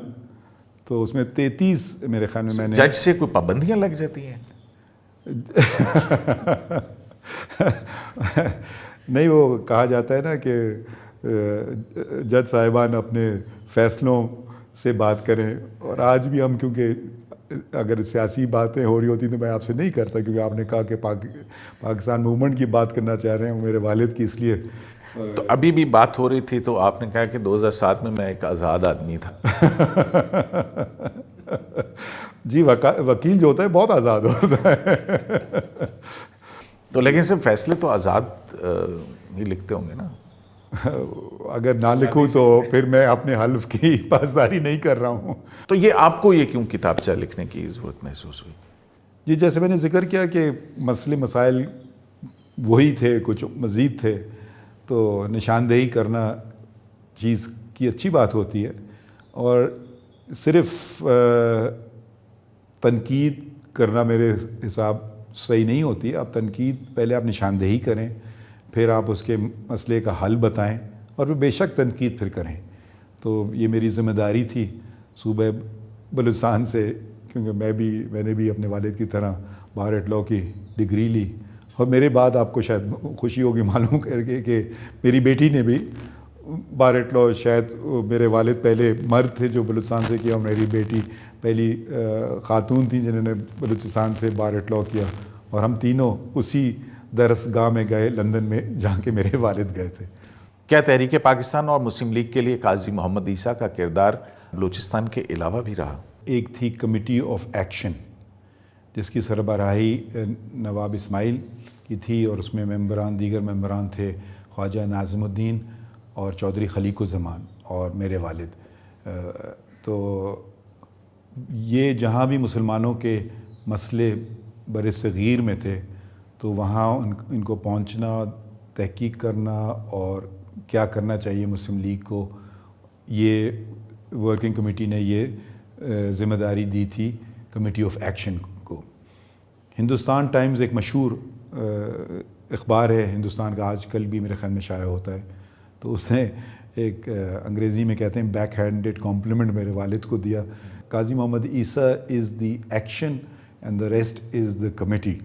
تو اس میں 33 میرے خیال میں نے جج سے کوئی پابندیاں لگ جاتی ہیں؟ نہیں، وہ کہا جاتا ہے نا کہ جج صاحبان اپنے فیصلوں سے بات کریں، اور آج بھی ہم کیونکہ اگر سیاسی باتیں ہو رہی ہوتی تو میں آپ سے نہیں کرتا، کیونکہ آپ نے کہا کہ پاکستان موومنٹ کی بات کرنا چاہ رہے ہیں میرے والد کی، اس لیے. تو ابھی بھی بات ہو رہی تھی تو آپ نے کہا کہ 2007 میں ایک آزاد آدمی تھا. جی، وکیل جو ہوتا ہے بہت آزاد ہوتا ہے. تو لیکن صرف فیصلے تو آزاد ہی لکھتے ہوں گے نا؟ اگر نہ لکھوں تو پھر میں اپنے حلف کی پاسداری نہیں کر رہا ہوں. تو یہ آپ کو یہ کیوں کتابچہ لکھنے کی ضرورت محسوس ہوئی؟ جی، جیسے میں نے ذکر کیا کہ مسئلے مسائل وہی تھے، کچھ مزید تھے، تو نشاندہی کرنا چیز کی اچھی بات ہوتی ہے، اور صرف تنقید کرنا میرے حساب صحیح نہیں ہوتی. آپ تنقید پہلے آپ نشاندہی کریں، پھر آپ اس کے مسئلے کا حل بتائیں، اور پھر بے شک تنقید پھر کریں. تو یہ میری ذمہ داری تھی صوبہ بلوچستان سے کیونکہ میں نے بھی اپنے والد کی طرح بار ایٹ لاء کی ڈگری لی، اور میرے بعد آپ کو شاید خوشی ہوگی معلوم کر کے کہ میری بیٹی نے بھی بار ایٹ لاء، شاید میرے والد پہلے مرد تھے جو بلوچستان سے کیا، اور میری بیٹی پہلی خاتون تھیں جنہوں نے بلوچستان سے بار ایٹ لاء کیا، اور ہم تینوں اسی درس گاہ میں گئے لندن میں جہاں کے میرے والد گئے تھے۔ کیا تحریک پاکستان اور مسلم لیگ کے لیے قاضی محمد عیسیٰ کا کردار بلوچستان کے علاوہ بھی رہا؟ ایک تھی کمیٹی آف ایکشن جس کی سربراہی نواب اسماعیل کی تھی، اور اس میں دیگر ممبران تھے خواجہ ناظم الدین اور چودھری خلیق الزمان اور میرے والد۔ تو یہ جہاں بھی مسلمانوں کے مسئلے بر صغیر میں تھے تو وہاں ان کو پہنچنا، تحقیق کرنا اور کیا کرنا چاہیے مسلم لیگ کو، یہ ورکنگ کمیٹی نے یہ ذمہ داری دی تھی کمیٹی آف ایکشن کو۔ ہندوستان ٹائمز ایک مشہور اخبار ہے ہندوستان کا، آج کل بھی میرے خیال میں شائع ہوتا ہے، تو اس نے ایک انگریزی میں کہتے ہیں بیک ہینڈڈ کمپلیمنٹ میرے والد کو دیا، Qazi Muhammad Isa is the action and the rest is the committee,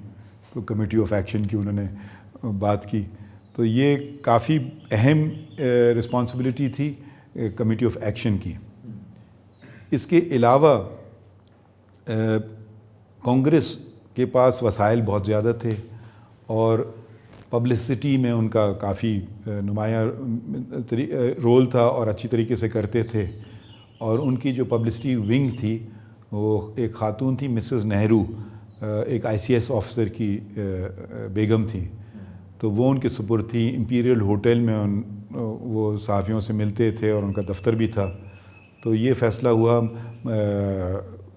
تو کمیٹی آف ایکشن کی انہوں نے بات کی۔ تو یہ کافی اہم رسپانسبلٹی تھی کمیٹی آف ایکشن کی۔ اس کے علاوہ کانگریس کے پاس وسائل بہت زیادہ تھے اور پبلسٹی میں ان کا کافی نمایاں رول تھا اور اچھی طریقے سے کرتے تھے، اور ان کی جو پبلسٹی ونگ تھی وہ ایک خاتون تھی مسز نہرو، ایک ICS آفیسر کی بیگم تھی، تو وہ ان کے سپرد تھی۔ امپیریل ہوٹل میں وہ صحافیوں سے ملتے تھے اور ان کا دفتر بھی تھا۔ تو یہ فیصلہ ہوا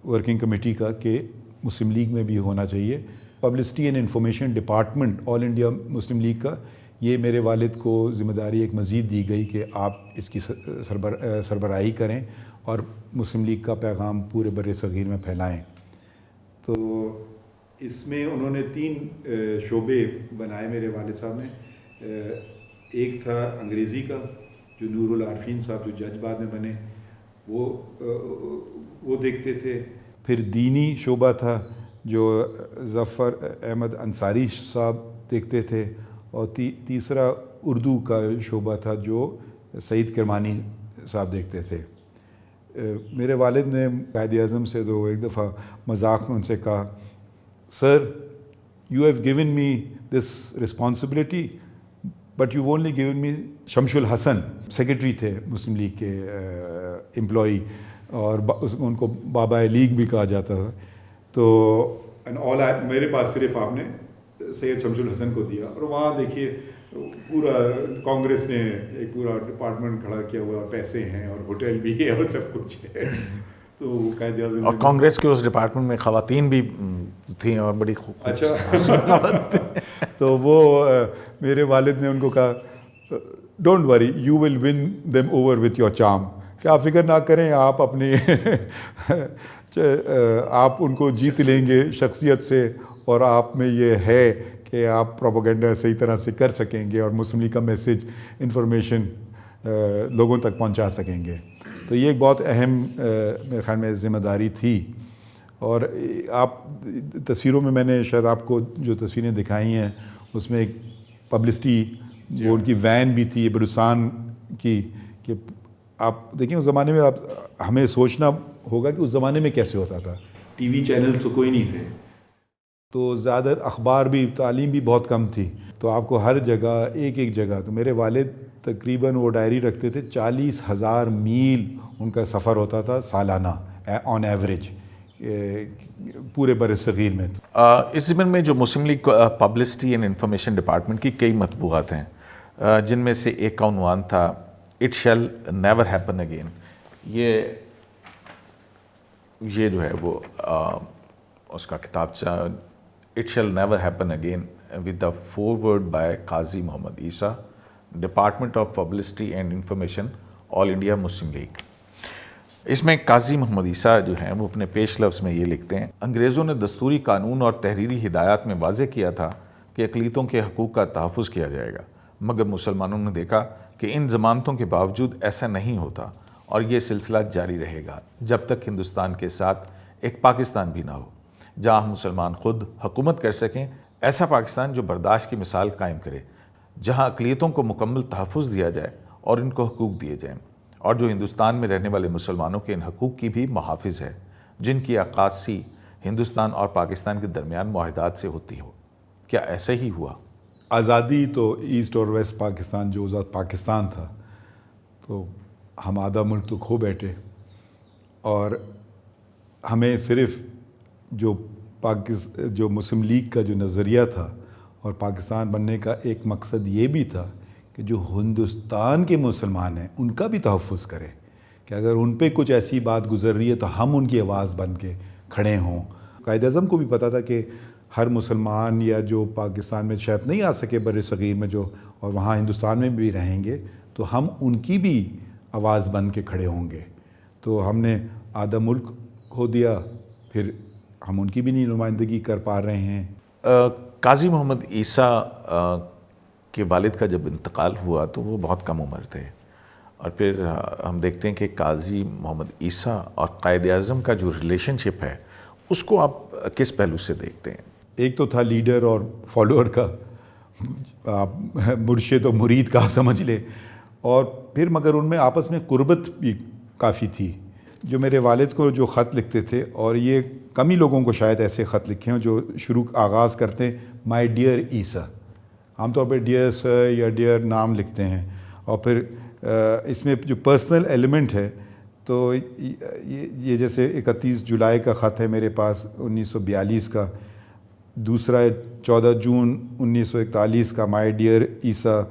ورکنگ کمیٹی کا کہ مسلم لیگ میں بھی ہونا چاہیے publicity and information department all India Muslim league کا۔ یہ میرے والد کو ذمہ داری ایک مزید دی گئی کہ آپ اس کی سربراہی کریں اور مسلم لیگ کا پیغام پورے بر صغیر میں پھیلائیں۔ تو اس میں انہوں نے 3 شعبے بنائے میرے والد صاحب نے۔ ایک تھا انگریزی کا جو نور العارفین صاحب جو جج بعد میں بنے وہ دیکھتے تھے، پھر دینی شعبہ تھا جو ظفر احمد انصاری صاحب دیکھتے تھے، اور تیسرا اردو کا شعبہ تھا جو سعید کرمانی صاحب دیکھتے تھے۔ میرے والد نے قائد اعظم سے تو ایک دفعہ مذاق میں ان سے کہا، sir you have given me this responsibility but you only given me Shams al-Hasan, secretary تھے مسلم لیگ کے امپلائی، اور ان کو بابا لیگ بھی کہا جاتا تھا، تو میرے پاس صرف آپ نے سید شمش الحسن کو دیا، اور وہاں دیکھیے پورا کانگریس نے ایک پورا ڈپارٹمنٹ کھڑا کیا ہوا، پیسے ہیں اور ہوٹل بھی ہے اور سب کچھ ہے۔ تو قائد اعظم اور کانگریس کے اس ڈپارٹمنٹ میں خواتین بھی تھیں اور بڑی اچھا تو وہ میرے والد نے ان کو کہا don't worry you will one them over with your charm, کہ آپ فکر نہ کریں، آپ اپنی آپ ان کو جیت لیں گے شخصیت سے، اور آپ میں یہ ہے کہ آپ پروپیگنڈا صحیح طرح سے کر سکیں گے اور مسلم لیگ کا میسج انفارمیشن لوگوں تک پہنچا سکیں گے۔ تو یہ ایک بہت اہم میرے خیال میں ذمہ داری تھی۔ اور آپ تصویروں میں نے شاید آپ کو جو تصویریں دکھائی ہیں اس میں ایک پبلسٹی وہ ان کی وین بھی تھی بلوچستان کی، کہ آپ دیکھیں اس زمانے میں ہمیں سوچنا ہوگا کہ اس زمانے میں کیسے ہوتا تھا، ٹی وی چینل تو کوئی نہیں تھے، تو زیادہ اخبار بھی، تعلیم بھی بہت کم تھی، تو آپ کو ہر جگہ ایک جگہ، تو میرے والد تقریباً وہ ڈائری رکھتے تھے 40,000 میل ان کا سفر ہوتا تھا سالانہ آن ایوریج پورے بر صغیر میں۔ اس ضمن میں جو Muslim League publicity and information department کی کئی مطبوعات ہیں، جن میں سے ایک کا عنوان تھا it shall never happen again. یہ جو ہے وہ اس کا کتابچہ it shall never happen again with the foreword by Qazi Muhammad Isa, department of publicity and information All India Muslim League. اس میں قاضی محمد عیسیٰ جو ہیں وہ اپنے پیش لفظ میں یہ لکھتے ہیں، انگریزوں نے دستوری قانون اور تحریری ہدایات میں واضح کیا تھا کہ اقلیتوں کے حقوق کا تحفظ کیا جائے گا، مگر مسلمانوں نے دیکھا کہ ان ضمانتوں کے باوجود ایسا نہیں ہوتا، اور یہ سلسلہ جاری رہے گا جب تک ہندوستان کے ساتھ ایک پاکستان بھی نہ ہو جہاں ہم مسلمان خود حکومت کر سکیں، ایسا پاکستان جو برداشت کی مثال قائم کرے، جہاں اقلیتوں کو مکمل تحفظ دیا جائے اور ان کو حقوق دیے جائیں، اور جو ہندوستان میں رہنے والے مسلمانوں کے ان حقوق کی بھی محافظ ہے، جن کی عکاسی ہندوستان اور پاکستان کے درمیان معاہدات سے ہوتی ہو۔ کیا ایسا ہی ہوا؟ آزادی تو ایسٹ اور ویسٹ پاکستان جو آزاد پاکستان تھا، تو ہم آدھا ملک تو کھو بیٹھے، اور ہمیں صرف جو مسلم لیگ کا جو نظریہ تھا اور پاکستان بننے کا ایک مقصد یہ بھی تھا کہ جو ہندوستان کے مسلمان ہیں ان کا بھی تحفظ کرے، کہ اگر ان پہ کچھ ایسی بات گزر رہی ہے تو ہم ان کی آواز بن کے کھڑے ہوں۔ قائد اعظم کو بھی پتہ تھا کہ ہر مسلمان یا جو پاکستان میں شاید نہیں آ سکے بر صغیر میں جو، اور وہاں ہندوستان میں بھی رہیں گے، تو ہم ان کی بھی آواز بن کے کھڑے ہوں گے۔ تو ہم نے آدھا ملک کھو دیا، پھر ہم ان کی بھی نہیں نمائندگی کر پا رہے ہیں۔ قاضی محمد عیسیٰ کے والد کا جب انتقال ہوا تو وہ بہت کم عمر تھے، اور پھر ہم دیکھتے ہیں کہ قاضی محمد عیسیٰ اور قائد اعظم کا جو ریلیشن شپ ہے اس کو آپ کس پہلو سے دیکھتے ہیں؟ ایک تو تھا لیڈر اور فالوور کا، آپ مرشد و مرید کا آپ سمجھ لیں، اور پھر مگر ان میں آپس میں قربت بھی کافی تھی۔ جو میرے والد کو جو خط لکھتے تھے، اور یہ کم ہی لوگوں کو شاید ایسے خط لکھے ہوں جو آغاز کرتے ہیں مائی ڈیئر عیسیٰ، عام طور پہ ڈیئر سر یا ڈیئر نام لکھتے ہیں، اور پھر اس میں جو پرسنل ایلیمنٹ ہے، تو یہ جیسے 31 جولائی کا خط ہے میرے پاس 1942 کا، دوسرا ہے 14 جون 1941 کا مائی ڈیئر عیسیٰ۔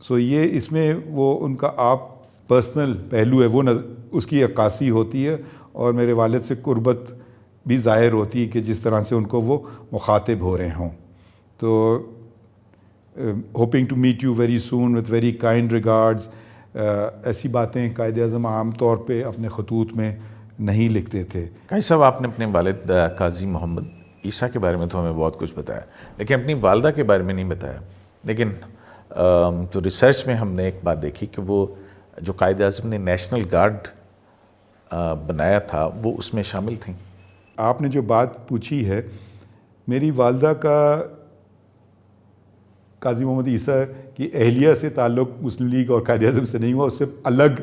سو یہ اس میں وہ ان کا آپ پرسنل پہلو ہے، وہ اس کی عکاسی ہوتی ہے، اور میرے والد سے قربت بھی ظاہر ہوتی ہے کہ جس طرح سے ان کو وہ مخاطب ہو رہے ہوں۔ تو hoping to meet you very soon with very kind regards, ایسی باتیں قائد اعظم عام طور پہ اپنے خطوط میں نہیں لکھتے تھے۔ قاضی صاحب، آپ نے اپنے والد قاضی محمد عیسیٰ کے بارے میں تو ہمیں بہت کچھ بتایا، لیکن اپنی والدہ کے بارے میں نہیں بتایا۔ لیکن تو ریسرچ میں ہم نے ایک بات دیکھی کہ وہ جو قائد اعظم نے نیشنل گارڈ بنایا تھا وہ اس میں شامل تھیں۔ آپ نے جو بات پوچھی ہے، میری والدہ کا قاضی محمد عیسیٰ کی اہلیہ سے تعلق مسلم لیگ اور قائد اعظم سے نہیں ہوا، اس سے الگ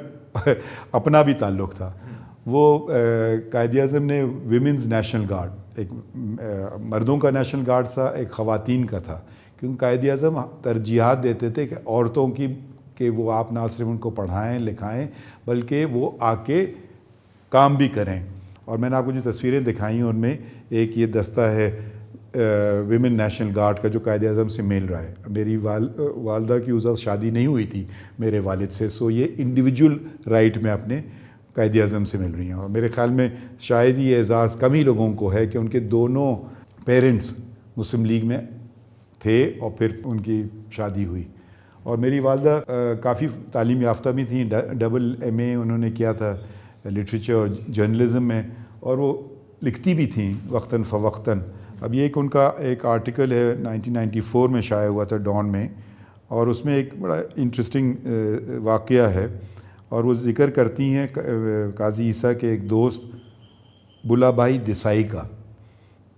اپنا بھی تعلق تھا۔ وہ قائد اعظم نے ویمنز نیشنل گارڈ، ایک مردوں کا نیشنل گارڈ تھا، ایک خواتین کا تھا، کیونکہ قائد اعظم ترجیحات دیتے تھے کہ عورتوں کی، کہ وہ آپ نہ صرف ان کو پڑھائیں لکھائیں بلکہ وہ آ کے کام بھی کریں۔ اور میں نے آپ کو جو تصویریں دکھائی ہیں ان میں ایک یہ دستہ ہے ویمن نیشنل گارڈ کا جو قائد اعظم سے مل رہا ہے۔ میری والدہ کی اس وقت شادی نہیں ہوئی تھی میرے والد سے، سو یہ انڈیویجول رائٹ میں اپنے قائد اعظم سے مل رہی ہیں، اور میرے خیال میں شاید یہ اعزاز کم ہی لوگوں کو ہے کہ ان کے دونوں پیرنٹس مسلم لیگ میں تھے اور پھر ان کی شادی ہوئی۔ اور میری والدہ کافی تعلیم یافتہ بھی تھیں، ڈبل MA انہوں نے کیا تھا لٹریچر اور جرنلزم میں، اور وہ لکھتی بھی تھیں وقتاً فوقتاً۔ اب یہ ان کا ایک آرٹیکل ہے 1994 میں شائع ہوا تھا ڈان میں، اور اس میں ایک بڑا انٹرسٹنگ واقعہ ہے، اور وہ ذکر کرتی ہیں قاضی عیسیٰ کے ایک دوست بلا بھائی دیسائی کا۔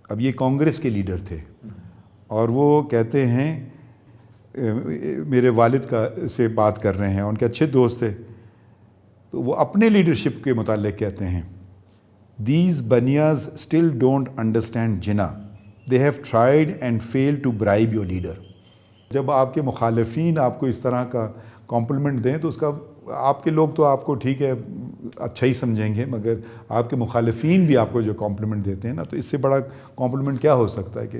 اب یہ کانگریس کے لیڈر تھے، اور وہ کہتے ہیں میرے والد کا سے بات کر رہے ہیں، ان کے اچھے دوست تھے، تو وہ اپنے لیڈرشپ کے متعلق کہتے ہیں these banias still don't understand Jinnah, they have tried and fail to bribe your leader. جب آپ کے مخالفین آپ کو اس طرح کا کمپلیمنٹ دیں تو اس کا آپ کے لوگ تو آپ کو ٹھیک ہے اچھا ہی سمجھیں گے، مگر آپ کے مخالفین بھی آپ کو جو کمپلیمنٹ دیتے ہیں نا، تو اس سے بڑا کمپلیمنٹ کیا ہو سکتا ہے کہ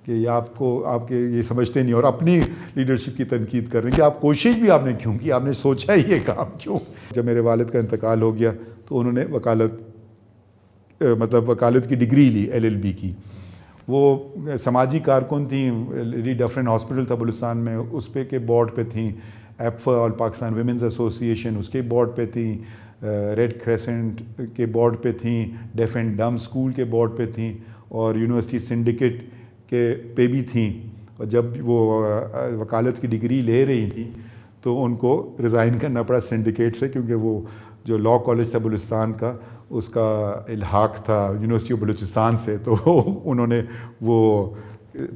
یہ آپ کو آپ کے یہ سمجھتے نہیں، اور اپنی لیڈرشپ کی تنقید کر رہے ہیں کہ آپ کوشش بھی آپ نے کیوں کی، آپ نے سوچا یہ کام کیوں۔ جب میرے والد کا انتقال ہو گیا تو انہوں نے وکالت کی ڈگری لی LLB کی۔ وہ سماجی کارکن تھیں، لیڈی ڈفرین ہاسپٹل تھا بلوچستان میں، اس پہ کے بورڈ پہ تھیں، ایپفا اور پاکستان ویمنز ایسوسیشن اس کے بورڈ پہ تھیں، ریڈ کریسنٹ کے بورڈ پہ تھیں، ڈیف اینڈ ڈم اسکول کے بورڈ پہ تھیں، اور یونیورسٹی سنڈیکیٹ کے پہ بھی تھیں۔ اور جب وہ وکالت کی ڈگری لے رہی تھیں تو ان کو ریزائن کرنا پڑا سنڈیکیٹ سے، کیونکہ وہ جو لاء کالج تھا بلوچستان کا اس کا الحاق تھا یونیورسٹی آف بلوچستان سے، تو انہوں نے وہ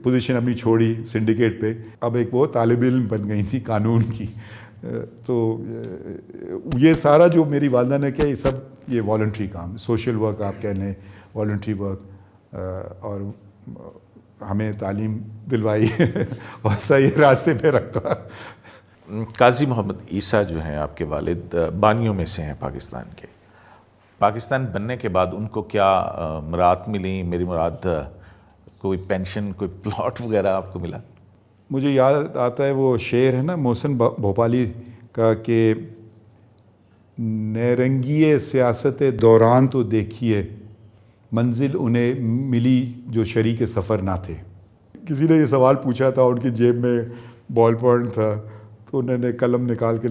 پوزیشن اپنی چھوڑی سنڈیکیٹ پہ، اب ایک وہ طالب علم بن گئی تھی قانون کی. تو یہ سارا جو میری والدہ نے کیا، یہ سب یہ والنٹری کام، سوشل ورک آپ کہہ لیں، والنٹری ورک، اور ہمیں تعلیم دلوائی اور صحیح راستے پہ رکھا. قاضی محمد عیسیٰ جو ہیں آپ کے والد بانیوں میں سے ہیں پاکستان کے. پاکستان بننے کے بعد ان کو کیا مراد ملی؟ میری مراد کوئی پینشن، کوئی پلاٹ وغیرہ آپ کو ملا؟ مجھے یاد آتا ہے وہ شعر ہے نا محسن بھوپالی کا کہ نیرنگی سیاست دوران تو دیکھیے، منزل انہیں ملی جو شریک سفر نہ تھے. کسی نے یہ سوال پوچھا تھا، ان کی جیب میں بال پوائنٹ تھا، تو انہوں نے قلم نکال کے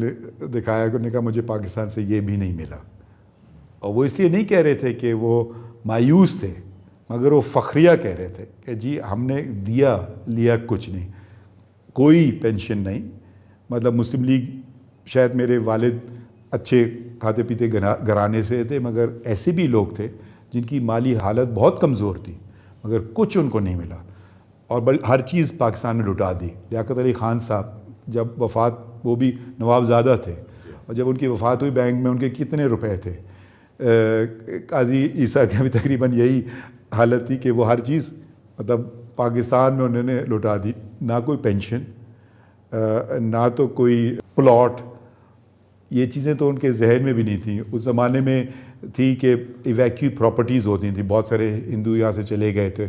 دکھایا، انہوں نے کہا مجھے پاکستان سے یہ بھی نہیں ملا. اور وہ اس لیے نہیں کہہ رہے تھے کہ وہ مایوس تھے، مگر وہ فخریہ کہہ رہے تھے کہ جی ہم نے لیا کچھ نہیں، کوئی پینشن نہیں. مطلب مسلم لیگ، شاید میرے والد اچھے کھاتے پیتے گھرانے سے تھے، مگر ایسے بھی لوگ تھے جن کی مالی حالت بہت کمزور تھی، مگر کچھ ان کو نہیں ملا، اور ہر چیز پاکستان میں لٹا دی. لیاقت علی خان صاحب جب وفات، وہ بھی نواب زادہ تھے، اور جب ان کی وفات ہوئی بینک میں ان کے کتنے روپے تھے. قاضی عیسیٰ کی بھی تقریباً یہی حالت تھی کہ وہ ہر چیز مطلب پاکستان میں انہوں نے لٹا دی. نہ کوئی پینشن، نہ تو کوئی پلاٹ، یہ چیزیں تو ان کے ذہن میں بھی نہیں تھیں. اس زمانے میں تھی کہ ایویکیو پراپرٹیز ہوتی تھیں، بہت سارے ہندو یہاں سے چلے گئے تھے،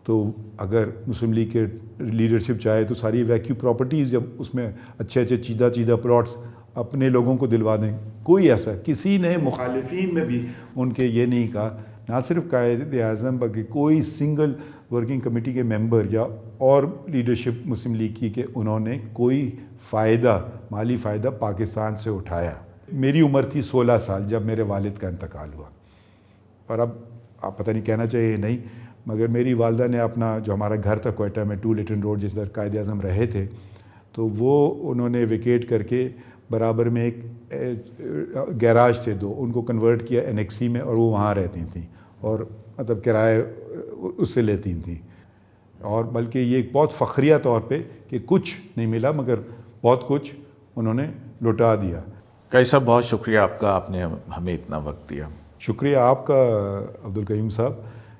تو اگر مسلم لیگ کے لیڈرشپ چاہے تو ساری ایویکیو پراپرٹیز، جب اس میں اچھے چیدہ پلاٹس اپنے لوگوں کو دلوا دیں. کوئی ایسا کسی نے مخالفین میں بھی ان کے یہ نہیں کہا، نہ صرف قائد اعظم بلکہ کوئی سنگل ورکنگ کمیٹی کے ممبر یا اور لیڈرشپ مسلم لیگ کی کہ انہوں نے کوئی فائدہ، مالی فائدہ پاکستان سے اٹھایا. میری عمر تھی 16 سال جب میرے والد کا انتقال ہوا، اور اب آپ پتہ نہیں کہنا چاہیے نہیں، مگر میری والدہ نے اپنا جو ہمارا گھر تھا کوئٹہ میں 2 لیٹن روڈ، جس در قائد اعظم رہے تھے، تو وہ انہوں نے ویکیٹ کر کے برابر میں ایک گیراج تھے 2، ان کو کنورٹ کیا انیکسی میں، اور وہ وہاں رہتی تھیں، اور مطلب کرائے اس سے لیتی تھیں. اور بلکہ یہ ایک بہت فخریہ طور پہ کہ کچھ نہیں ملا مگر بہت کچھ انہوں نے لٹا دیا. قاضی صاحب بہت شکریہ آپ کا، آپ نے ہمیں اتنا وقت دیا. شکریہ آپ کا عبدالقیوم صاحب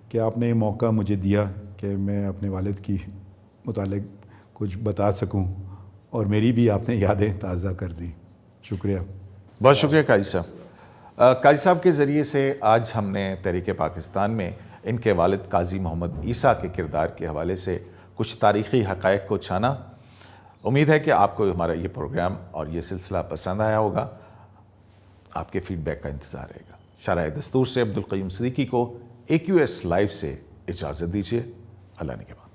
کہ آپ نے یہ موقع مجھے دیا کہ میں اپنے والد کی متعلق کچھ بتا سکوں، اور میری بھی آپ نے یادیں تازہ کر دی. شکریہ. بہت شکریہ قاضی صاحب. قاضی صاحب کے ذریعے سے آج ہم نے تحریک پاکستان میں ان کے والد قاضی محمد عیسیٰ کے کردار کے حوالے سے کچھ تاریخی حقائق کو چھانا. امید ہے کہ آپ کو ہمارا یہ پروگرام اور یہ سلسلہ پسند آیا ہوگا. آپ کے فیڈ بیک کا انتظار رہے گا. شارح دستور سے عبدالقیوم صدیقی کو AQS لائیو سے اجازت دیجیے. اللہ نگہبان.